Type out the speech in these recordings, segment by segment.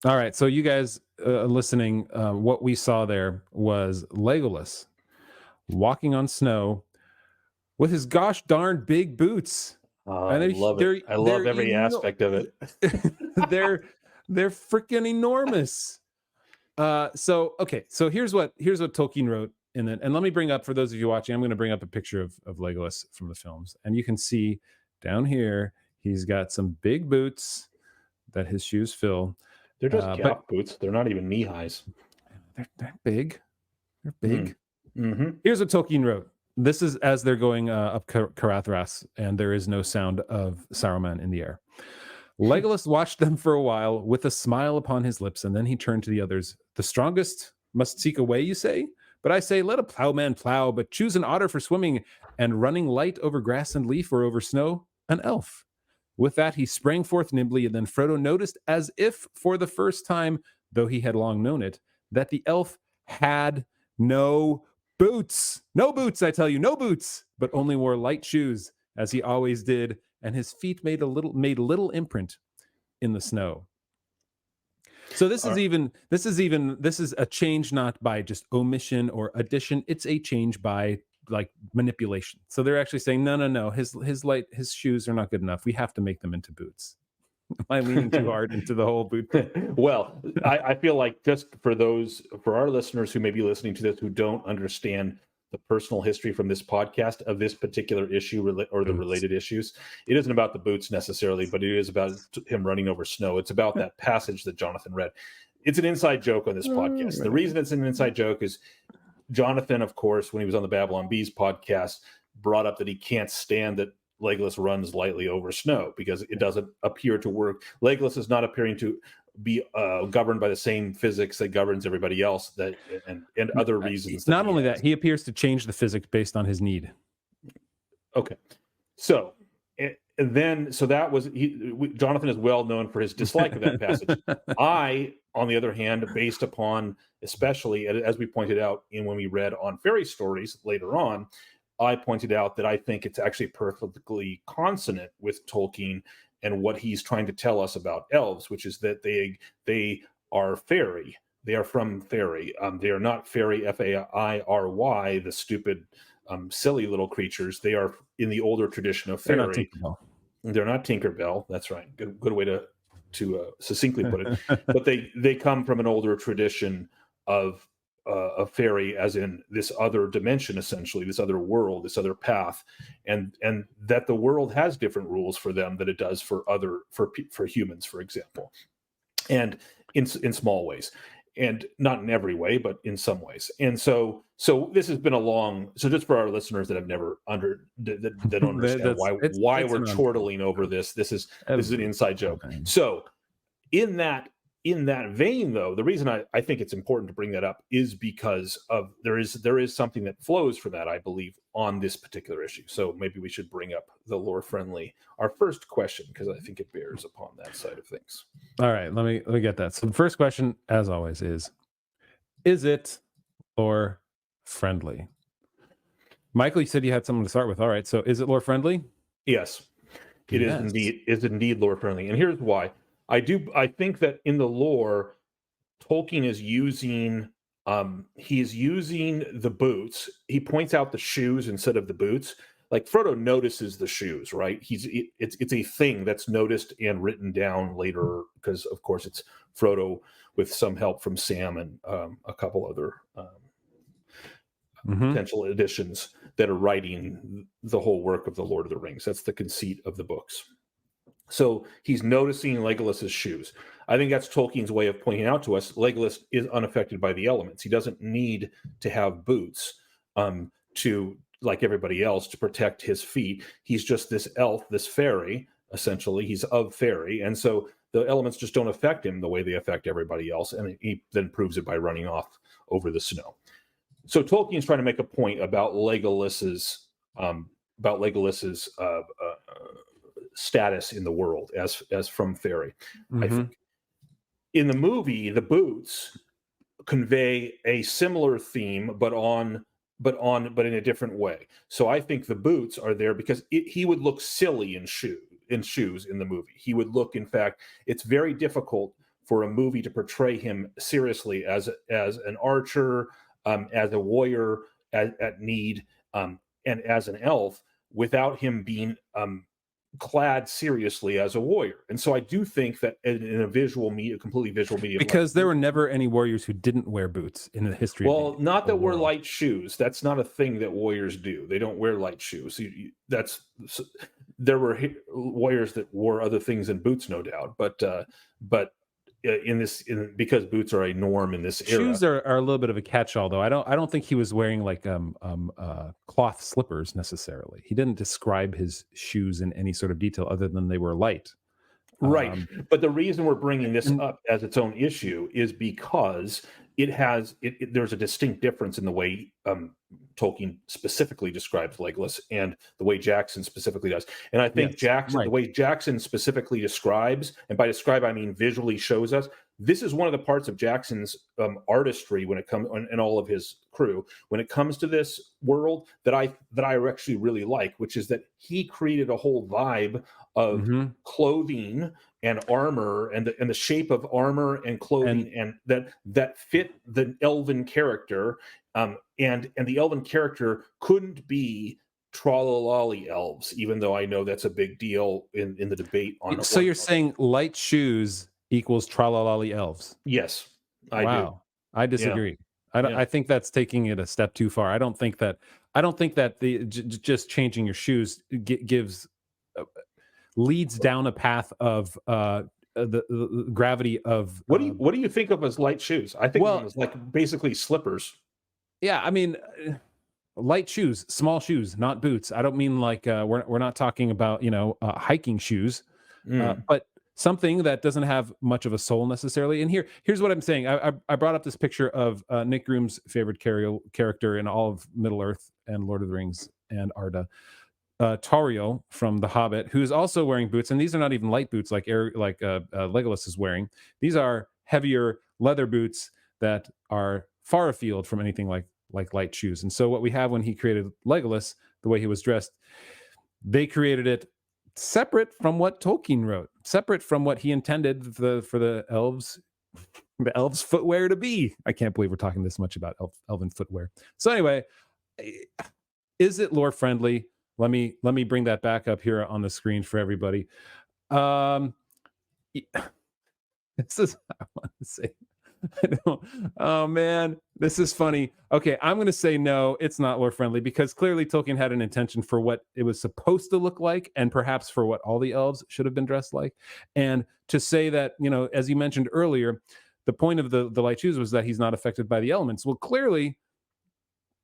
All right, so you guys listening, what we saw there was Legolas walking on snow with his gosh darn big boots, and I love it. I love every aspect of it. they're they're freaking enormous. So here's what Tolkien wrote in it, and let me bring up, for those of you watching, I'm going to bring up a picture of Legolas from the films, and you can see down here he's got some big boots that his shoes fill. They're just But calf boots. They're not even knee highs. they're big. They're big. Mm-hmm. Here's what Tolkien wrote. This is as they're going up Caradhras, and there is no sound of Saruman in the air. Legolas watched them for a while with a smile upon his lips, and then he turned to the others. The strongest must seek a way, you say? But I say, let a plowman plow, but choose an otter for swimming and running light over grass and leaf or over snow, an elf. With that, he sprang forth nimbly, and then Frodo noticed, as if for the first time, though he had long known it, that the elf had no boots. No boots, I tell you, no boots, but only wore light shoes, as he always did, and his feet made little imprint in the snow. So this is a change not by just omission or addition. It's a change by like manipulation. So they're actually saying, no, his shoes are not good enough. We have to make them into boots. Am I leaning too hard into the whole boot thing? Well, I feel like, just for our listeners who may be listening to this who don't understand the personal history from this podcast of this particular issue or the related issues, it isn't about the boots necessarily, but it is about him running over snow. It's about that passage that Jonathan read. It's an inside joke on this podcast. The reason it's an inside joke is Jonathan, of course, when he was on the Babylon Bees podcast, brought up that he can't stand that Legolas runs lightly over snow because it doesn't appear to work. Legolas is not appearing to be governed by the same physics that governs everybody else, and other reasons. Not only that, he appears to change the physics based on his need. Okay, so that was Jonathan is well known for his dislike of that passage. I, on the other hand, based upon, especially as we pointed out when we read on fairy stories later on, I pointed out that I think it's actually perfectly consonant with Tolkien and what he's trying to tell us about elves, which is that they are fairy. They are from fairy. They are not fairy, Fairy, the stupid, silly little creatures. They are in the older tradition of fairy. They're not Tinkerbell. That's right. Good way to succinctly put it. But they come from an older tradition of fairy, as in this other dimension, essentially, this other world, this other path, and that the world has different rules for them than it does for humans, for example, and in small ways, and not in every way, but in some ways. And so this has been just for our listeners that have never that don't understand why we're chortling over this. This is an inside joke. So in that vein, though, the reason I think it's important to bring that up is because of there is something that flows from that, I believe, on this particular issue. So maybe we should bring up the lore friendly, our first question, because I think it bears upon that side of things. All right, let me get that. So the first question, as always, is it lore friendly? Michael, you said you had something to start with. All right, so is it lore friendly? Yes, it is indeed lore friendly, and here's why. I think that in the lore, Tolkien is using the boots. He points out the shoes instead of the boots. Like Frodo notices the shoes, right? It's a thing that's noticed and written down later, because of course it's Frodo with some help from Sam and a couple other potential additions that are writing the whole work of the Lord of the Rings. That's the conceit of the books. So he's noticing Legolas's shoes. I think that's Tolkien's way of pointing out to us Legolas is unaffected by the elements. He doesn't need to have boots to, like everybody else, to protect his feet. He's just this elf, this fairy, essentially. He's of fairy. And so the elements just don't affect him the way they affect everybody else. And he then proves it by running off over the snow. So Tolkien's trying to make a point about Legolas's status in the world as from fairy. I think in the movie, the boots convey a similar theme, but in a different way. So I think the boots are there because he would look silly in shoes in the movie. He would look, in fact, it's very difficult for a movie to portray him seriously as an archer, as a warrior at need, and as an elf, without him being clad seriously as a warrior. And so I do think that in a completely visual medium, Because there were never any warriors who didn't wear boots in the history of well, the not that we're world. light shoes. That's not a thing that warriors do. They don't wear light shoes. There were warriors that wore other things than boots, no doubt. But because boots are a norm in this era. Shoes are a little bit of a catch-all, though. I don't think he was wearing like cloth slippers necessarily. He didn't describe his shoes in any sort of detail other than they were light. Right. But the reason we're bringing this and up as its own issue is because there's a distinct difference in the way Tolkien specifically describes Legolas and the way Jackson specifically does. And I think yes, right. the way Jackson specifically describes, and by describe I mean visually shows us, this is one of the parts of Jackson's artistry when it comes, and all of his crew, when it comes to this world, that I actually really like, which is that he created a whole vibe of clothing and armor, and the shape of armor and clothing, and that fit the elven character, and the elven character couldn't be trollololly elves, even though I know that's a big deal in the debate on. So you're saying light shoes equals tralala elves? Yes, I do. I disagree. I think that's taking it a step too far. I don't think that just changing your shoes gives leads down a path of the gravity of. What do you think of as light shoes? I think of them as like basically slippers. Yeah, I mean, light shoes, small shoes, not boots. I don't mean like we're not talking about hiking shoes, but something that doesn't have much of a soul necessarily. And here's what I'm saying. I brought up this picture of Nick Groom's favorite character in all of Middle Earth and Lord of the Rings and Arda, Tauriel from The Hobbit, who's also wearing boots. And these are not even light boots like Legolas is wearing. These are heavier leather boots that are far afield from anything like light shoes. And so what we have when he created Legolas, the way he was dressed, they created it separate from what Tolkien wrote, separate from what he intended for the elves footwear to be. I can't believe we're talking this much about elven footwear. So anyway, is it lore friendly? Let me bring that back up here on the screen for everybody. This is I want to say. Oh man, this is funny. Okay, I'm going to say no, it's not lore friendly, because clearly Tolkien had an intention for what it was supposed to look like, and perhaps for what all the elves should have been dressed like. And to say that, as you mentioned earlier, the point of the light shoes was that he's not affected by the elements. Well, clearly,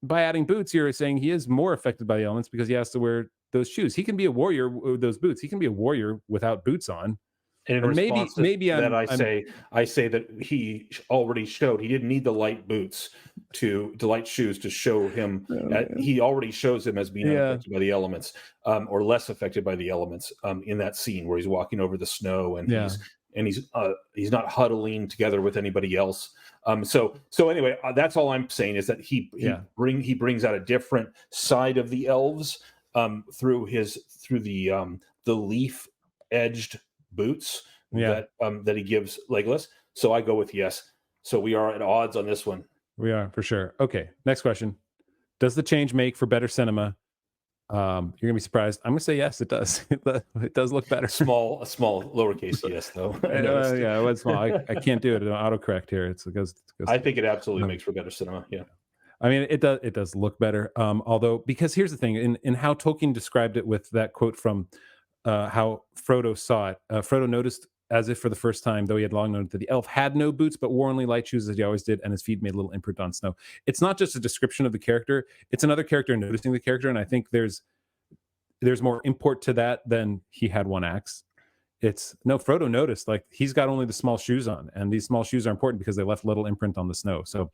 by adding boots, you're saying he is more affected by the elements because he has to wear those shoes. He can be a warrior with those boots. He can be a warrior without boots on. And in response to that, I say that he already showed he didn't need the light boots the light shoes to show him. He already shows him as being unaffected by the elements, or less affected by the elements, in that scene where he's walking over the snow and he's not huddling together with anybody else. So anyway, that's all I'm saying, is that he brings out a different side of the elves through the leaf edged boots that he gives Legolas. So I go with yes. So we are at odds on this one. We are, for sure. Okay, next question. Does the change make for better cinema? You're gonna be surprised. I'm gonna say yes, it does. It does look better. A small lowercase yes, though. Yeah, it was small. I can't do it. It autocorrect here. It goes I think it absolutely makes for better cinema. Yeah. I mean, it does look better. Although, because here's the thing, in how Tolkien described it with that quote from how Frodo saw it. Frodo noticed, as if for the first time, though he had long known, that the elf had no boots, but wore only light shoes as he always did, and his feet made a little imprint on snow. It's not just a description of the character; it's another character noticing the character, and I think there's more import to that than he had one axe. Frodo noticed, like, he's got only the small shoes on, and these small shoes are important because they left little imprint on the snow. So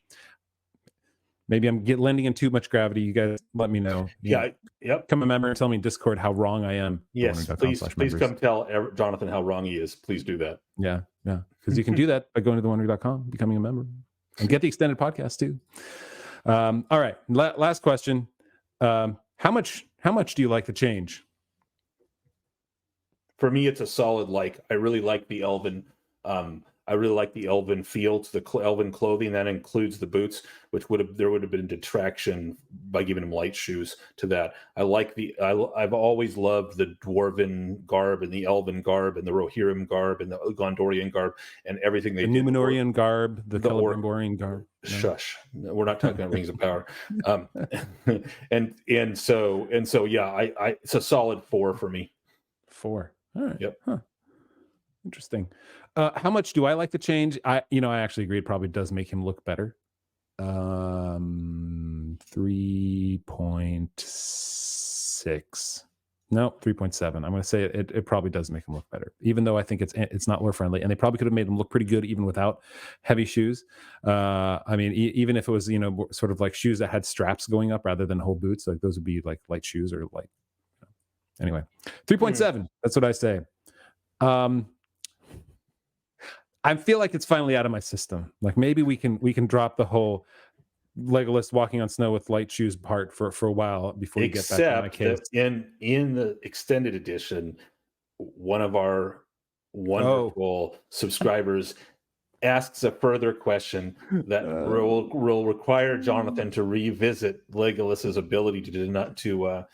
maybe I'm lending in too much gravity. You guys let me know. Yep. Come a member and tell me in Discord how wrong I am. Yes, please come tell Jonathan how wrong he is. Please do that. Yeah. Because you can do that by going to thewondery.com, becoming a member, and get the extended podcast too. All right. Last question. How much do you like the change? For me, it's a solid like. I really like the elven. I I really like the elven feel to the elven clothing. That includes the boots, which there would have been detraction by giving him light shoes to that. I like I've always loved the dwarven garb and the elven garb and the Rohirrim garb and the Gondorian garb and everything they The did for Numenorean garb, the the orc. Celebrimborian garb. No? Shush, we're not talking about Rings of Power. um and so yeah, I it's a solid 4 for me. 4. All right. Yep. Huh. Interesting. How much do I like the change? I actually agree. It probably does make him look better. 3.6. No, 3.7. I'm going to say it probably does make him look better, even though I think it's not lore friendly, and they probably could have made him look pretty good even without heavy shoes. I mean, even if it was sort of like shoes that had straps going up rather than whole boots, like those would be like light shoes or like anyway. 3.7. That's what I say. I feel like it's finally out of my system. Like maybe we can drop the whole Legolas walking on snow with light shoes part for a while before you get back to my Except case. that in the extended edition, one of our wonderful subscribers asks a further question that will require Jonathan to revisit Legolas's ability to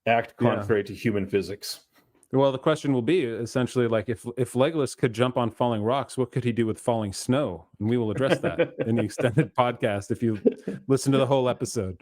act contrary to human physics. Well, the question will be essentially like if Legolas could jump on falling rocks, what could he do with falling snow? And we will address that in the extended podcast if you listen to the whole episode.